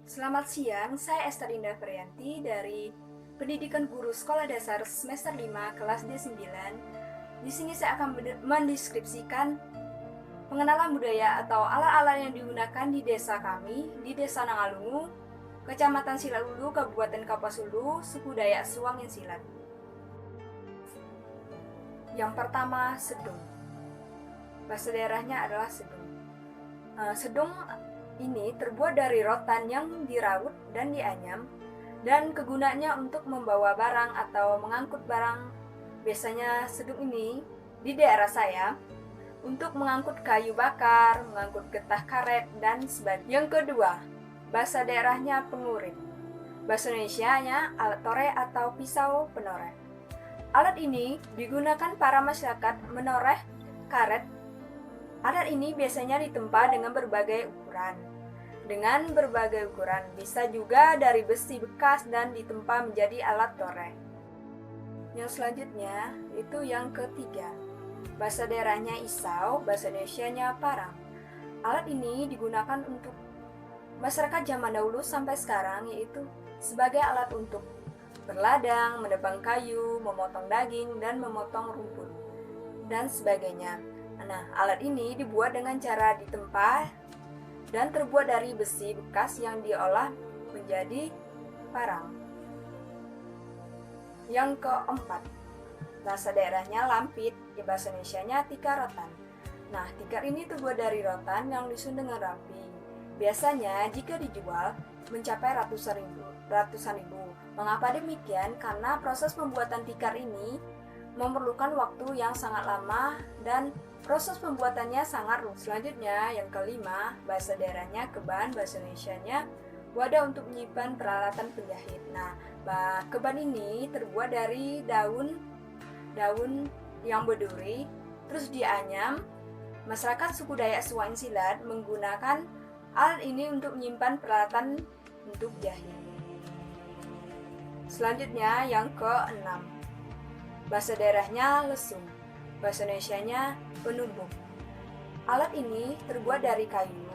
Selamat siang, saya Esther Indah Priyanti dari Pendidikan Guru Sekolah Dasar semester 5 kelas D9. Di sini saya akan mendeskripsikan pengenalan budaya atau alat-alat yang digunakan di desa kami, di Desa Nangalungu, Kecamatan Silatulu, Kabupaten Kapuasulu, suku Dayak Suang Silat. Yang pertama, sedung. Bahasa daerahnya adalah sedung. Sedung ini terbuat dari rotan yang diraut dan dianyam, dan kegunaannya untuk membawa barang atau mengangkut barang. Biasanya sedung ini di daerah saya untuk mengangkut kayu bakar, mengangkut getah karet, dan sebagainya. Yang kedua, bahasa daerahnya pengurit. Bahasa Indonesianya alat tore atau pisau penoreh. Alat ini digunakan para masyarakat menoreh karet. Alat ini biasanya ditempa dengan berbagai ukuran. Dengan berbagai ukuran, bisa juga dari besi bekas dan ditempa menjadi alat toreh. Yang selanjutnya, itu yang ketiga. Bahasa daerahnya isau, bahasa Indonesianya parang. Alat ini digunakan untuk masyarakat zaman dahulu sampai sekarang, yaitu sebagai alat untuk berladang, menebang kayu, memotong daging, dan memotong rumput, dan sebagainya. Nah, alat ini dibuat dengan cara ditempa dan terbuat dari besi bekas yang diolah menjadi parang. Yang keempat, bahasa daerahnya lampit, bahasa Indonesianya tikar rotan. Nah, tikar ini terbuat dari rotan yang disusun dengan rapi. Biasanya jika dijual mencapai ratusan ribu. Mengapa demikian? Karena proses pembuatan tikar ini memerlukan waktu yang sangat lama dan proses pembuatannya sangat rumit. Selanjutnya, yang kelima, bahasa daerahnya keban, bahasa Indonesianya wadah untuk menyimpan peralatan penjahit. Nah, keban ini terbuat dari daun yang berduri, terus dianyam. Masyarakat suku Dayak Suang Silat menggunakan alat ini untuk menyimpan peralatan untuk jahit. Selanjutnya, yang keenam, bahasa daerahnya lesung, bahasa Indonesianya penumbuk. Alat ini terbuat dari kayu.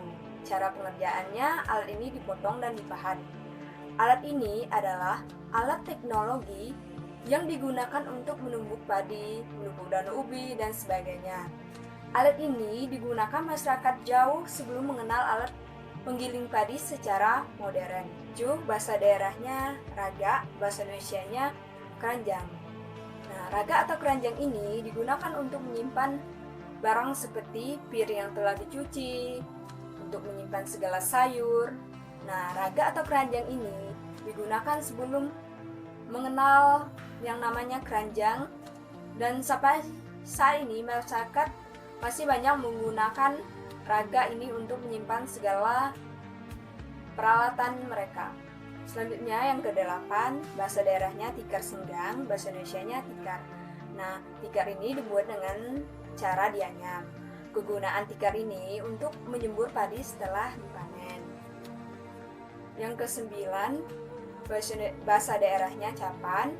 Cara pengerjaannya, alat ini dipotong dan dipahat. Alat ini adalah alat teknologi yang digunakan untuk menumbuk padi, menumbuk daun ubi, dan sebagainya. Alat ini digunakan masyarakat jauh sebelum mengenal alat penggiling padi secara modern. Bahasa daerahnya raga, bahasa Indonesianya keranjang. Nah, raga atau keranjang ini digunakan untuk menyimpan barang seperti piring yang telah dicuci, untuk menyimpan segala sayur. Nah, raga atau keranjang ini digunakan sebelum mengenal yang namanya keranjang, dan sampai saat ini masyarakat masih banyak menggunakan raga ini untuk menyimpan segala peralatan mereka. Selanjutnya yang ke-8, bahasa daerahnya tikar senggang, bahasa Indonesianya tikar. Nah, tikar ini dibuat dengan cara dianyam. Kegunaan tikar ini untuk menyembur padi setelah dipanen. Yang ke-9, bahasa daerahnya capan,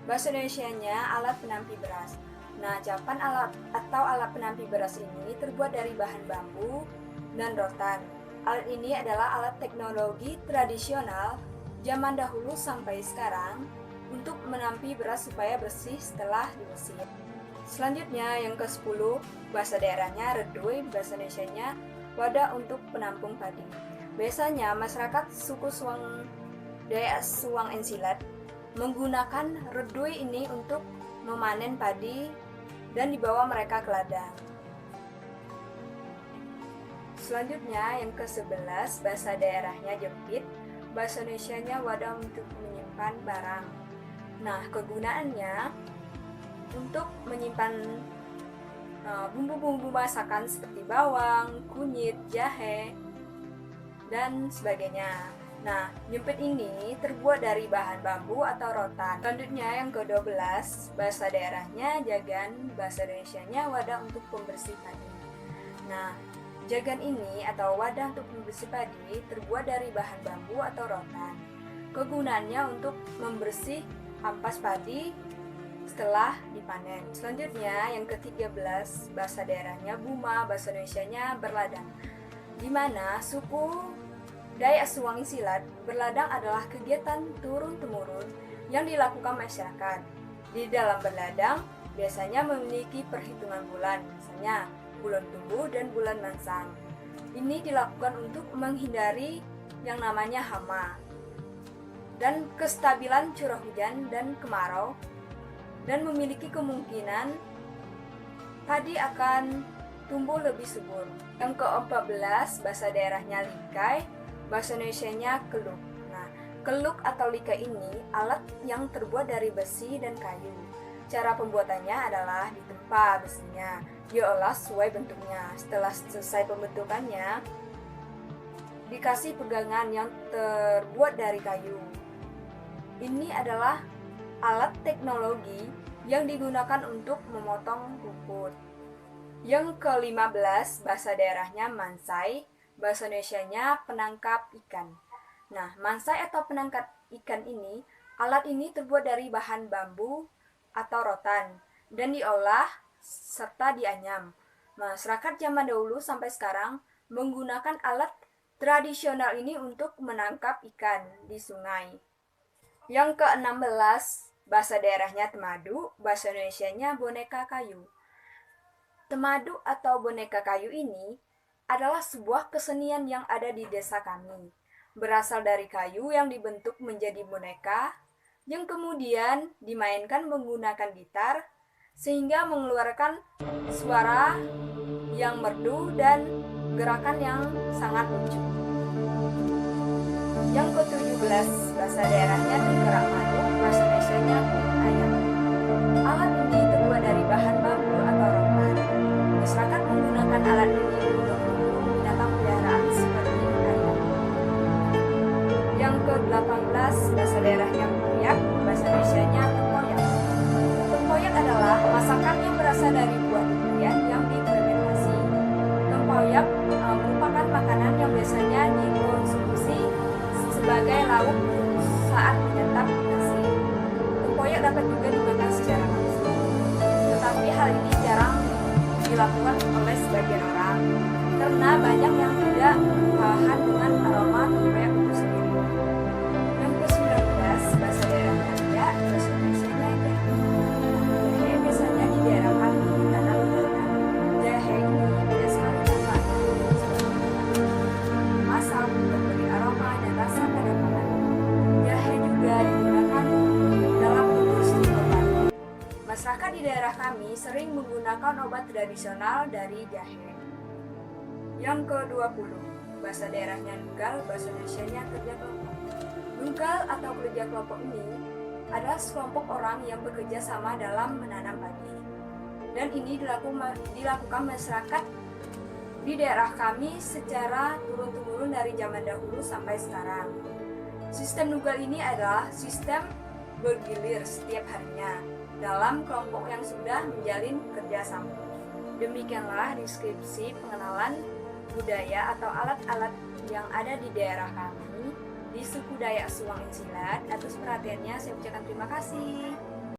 bahasa Indonesianya alat penampi beras. Nah, capan alat penampi beras ini terbuat dari bahan bambu dan rotan. Alat ini adalah alat teknologi tradisional zaman dahulu sampai sekarang untuk menampi beras supaya bersih setelah dimesin. Selanjutnya yang ke-10, bahasa daerahnya redoy, bahasa Indonesianya wadah untuk penampung padi. Biasanya masyarakat suku Dayak Suang Silat menggunakan redoy ini untuk memanen padi dan dibawa mereka ke ladang. Selanjutnya yang ke-11, bahasa daerahnya jepit, bahasa Indonesianya wadah untuk menyimpan barang. Nah, kegunaannya untuk menyimpan bumbu-bumbu masakan seperti bawang, kunyit, jahe, dan sebagainya. Nah, jepit ini terbuat dari bahan bambu atau rotan. Selanjutnya yang ke-12, bahasa daerahnya jagan, bahasa Indonesianya wadah untuk pembersih padi. Nah, jagan ini atau wadah untuk pembersih padi terbuat dari bahan bambu atau rotan. Kegunaannya untuk membersih ampas padi setelah dipanen. Selanjutnya yang ke-13, bahasa daerahnya buma, bahasa Indonesianya berladang, di mana suku Dayak Suwangi Silat berladang adalah kegiatan turun-temurun yang dilakukan masyarakat. Di dalam berladang biasanya memiliki perhitungan bulan, misalnya bulan Tumbuh dan bulan Mansang. Ini dilakukan untuk menghindari yang namanya hama dan kestabilan curah hujan dan kemarau, dan memiliki kemungkinan padi akan tumbuh lebih subur. Yang ke-14 bahasa daerahnya likai, bahasa Indonesianya keluk. Nah, keluk atau likai ini alat yang terbuat dari besi dan kayu. Cara pembuatannya adalah ditempa besinya, diolah sesuai bentuknya. Setelah selesai pembentukannya, dikasih pegangan yang terbuat dari kayu. Ini adalah alat teknologi yang digunakan untuk memotong rumput. Yang ke-15 bahasa daerahnya mansai, bahasa Indonesianya penangkap ikan. Nah, mansai atau penangkap ikan ini, alat ini terbuat dari bahan bambu atau rotan dan diolah serta dianyam. Masyarakat zaman dahulu sampai sekarang menggunakan alat tradisional ini untuk menangkap ikan di sungai. Yang ke-16 bahasa daerahnya temadu, bahasa Indonesianya boneka kayu. Temadu atau boneka kayu ini adalah sebuah kesenian yang ada di desa kami. Berasal dari kayu yang dibentuk menjadi boneka, yang kemudian dimainkan menggunakan gitar, sehingga mengeluarkan suara yang merdu dan gerakan yang sangat lucu. Yang ke-17 bahasa daerahnya tenggerak maduk, bahasa Indonesianya kulit ayam. Alat ini terbuat dari bahan bambu atau rotan. Masyarakat menggunakan alat ini untuk memburu binatang peliharaan seperti ayam. Yang ke-18 bahasa daerahnya tempoyak, bahasa Indonesianya tempoyak. Tempoyak adalah masakan yang berasal dari buah durian yang difermentasi. Tempoyak merupakan makanan yang biasanya dikonsumsi sebagai lauk saat menyantap nasi. Tempoyak dapat juga dimakan secara langsung, tetapi hal ini jarang dilakukan oleh sebagian orang karena banyak yang tidak tahan dengan aroma tempoyak itu sendiri. Yang ke-19 bahasa daerahnya tidak, bahasa Indonesianya jahe. Jahe biasanya di daerah kami ditanam di hutan. Jahe ini tidak sekali manfaatnya masam, memberi aroma dan rasa pada makanan. Jahe juga digunakan dalam industri obat. Masyarakat di daerah kami sering menggunakan obat tradisional dari jahe. Yang ke-20 bahasa daerahnya nunggal, bahasa Indonesianya kerja kelompok. Nunggal atau kerja kelompok ini adalah sekelompok orang yang bekerja sama dalam menanam padi. Dan ini dilakukan masyarakat di daerah kami secara turun-temurun dari zaman dahulu sampai sekarang. Sistem nunggal ini adalah sistem bergilir setiap harinya dalam kelompok yang sudah menjalin kerjasama. Demikianlah deskripsi pengenalan budaya atau alat-alat yang ada di daerah kami di suku Dayak Suwangi Silat. Atas perhatiannya saya ucapkan terima kasih.